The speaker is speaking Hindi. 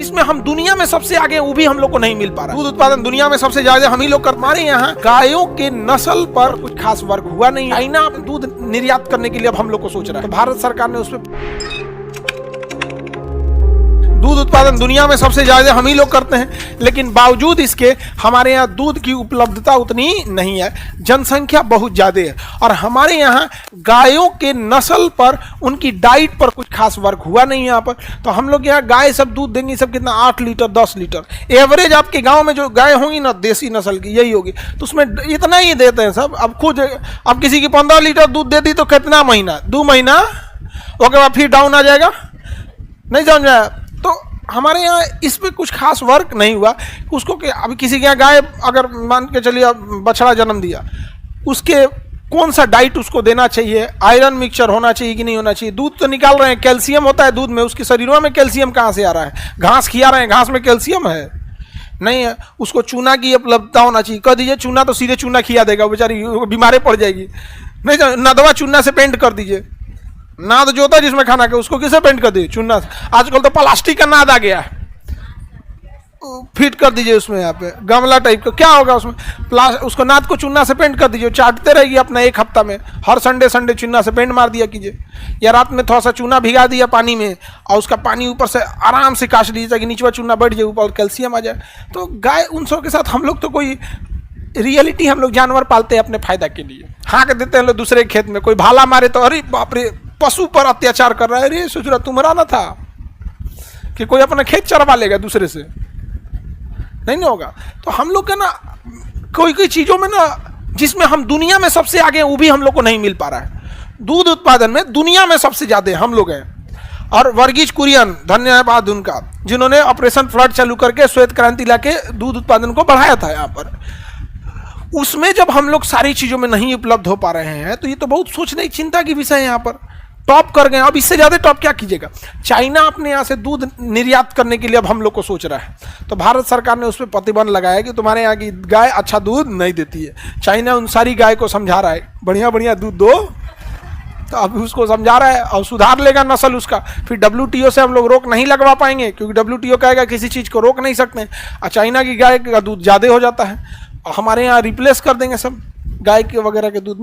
इसमें हम दुनिया में सबसे आगे, वो भी हम लोग को नहीं मिल पा रहा। दूध उत्पादन दुनिया में सबसे ज्यादा हम ही लोग कर। हमारे यहाँ गायों के नस्ल पर कुछ खास वर्क हुआ नहीं। चाइना दूध निर्यात करने के लिए अब हम लोग को सोच रहा है, तो भारत सरकार ने उसमें दूध उत्पादन दुनिया में सबसे ज्यादा हम ही लोग करते हैं, लेकिन बावजूद इसके हमारे यहाँ दूध की उपलब्धता उतनी नहीं है। जनसंख्या बहुत ज्यादा है और हमारे यहाँ गायों के नस्ल पर, उनकी डाइट पर कुछ खास वर्क हुआ नहीं यहाँ पर। तो हम लोग यहाँ गाय सब दूध देंगी, सब कितना 8 लीटर 10 लीटर एवरेज आपके गांव में जो गाय होंगी ना देसी नस्ल की, यही होगी, तो उसमें इतना ही देते हैं सब। अब खुद अब किसी की 15 लीटर दूध दे दी तो कितना महीना, 2 महीना, उसके बाद फिर डाउन आ जाएगा, नहीं समझ आया। तो हमारे यहाँ इस पे कुछ खास वर्क नहीं हुआ उसको कि अभी किसी के यहाँ गाय अगर मान के चलिए बछड़ा जन्म दिया, उसके कौन सा डाइट उसको देना चाहिए, आयरन मिक्सचर होना चाहिए कि नहीं होना चाहिए। दूध तो निकाल रहे हैं, कैल्शियम होता है दूध में, उसके शरीरों में कैल्शियम कहाँ से आ रहा है? घास खिला रहे हैं, घास में कैल्शियम है नहीं है। उसको चूना की उपलब्धता होना चाहिए। कह दीजिए चूना तो सीधे चूना खिला देगा, बेचारी बीमारी पड़ जाएगी। नहीं, नदवा चूना से पेंट कर दीजिए, नाद जो होता है जिसमें खाना के, उसको किसे पेंट कर दिए? चूना। आजकल तो प्लास्टिक का नाद आ गया है, फिट कर दीजिए उसमें, यहाँ पे गमला टाइप का, क्या होगा उसमें? उसको नाद को चूना से पेंट कर दीजिए, चाटते रहेगी अपना 1 हफ्ता में। हर संडे चूना से पेंट मार दिया कीजिए, या रात में थोड़ा सा चूना भिगा दिया पानी में और उसका पानी ऊपर से आराम से काट लीजिए ताकि नीचे चूना बैठ जाए, ऊपर कैल्शियम आ जाए। तो गाय उन सब के साथ हम लोग तो कोई रियलिटी, हम लोग जानवर पालते हैं अपने फायदा के लिए। हाँक देते हैं लोग दूसरे खेत में, कोई भाला मारे तो अरे बाप रे पशु पर अत्याचार कर रहा है, अरे सोच रहा तुम्हारा ना था कि कोई अपना खेत चरवा लेगा दूसरे से, नहीं होगा। तो हम लोग का ना कोई चीजों में ना जिसमें हम दुनिया में सबसे आगे, वो भी हम लोग को नहीं मिल पा रहा है। दूध उत्पादन में दुनिया में सबसे ज्यादा हम लोग हैं। और वर्गीज कुरियन, धन्यवाद उनका, जिन्होंने ऑपरेशन फ्लड चालू करके श्वेत क्रांति लाके दूध उत्पादन को बढ़ाया था यहाँ पर। उसमें जब हम लोग सारी चीजों में नहीं उपलब्ध हो पा रहे हैं तो ये तो बहुत सोचने की चिंता की विषय है। यहाँ पर टॉप कर गए, अब इससे ज्यादा टॉप क्या कीजिएगा? चाइना अपने यहाँ से दूध निर्यात करने के लिए अब हम लोग को सोच रहा है, तो भारत सरकार ने उस पर प्रतिबंध लगाया कि तुम्हारे यहाँ की गाय अच्छा दूध नहीं देती है। चाइना उन सारी गाय को समझा रहा है बढ़िया बढ़िया दूध दो, तो अभी उसको समझा रहा है और सुधार लेगा नस्ल उसका। फिर WTO से हम लोग रोक नहीं लगवा पाएंगे, क्योंकि WTO कहेगा किसी चीज को रोक नहीं सकते, और चाइना की गाय का दूध ज्यादा हो जाता है, और हमारे यहाँ रिप्लेस कर देंगे सब गाय के वगैरह के दूध।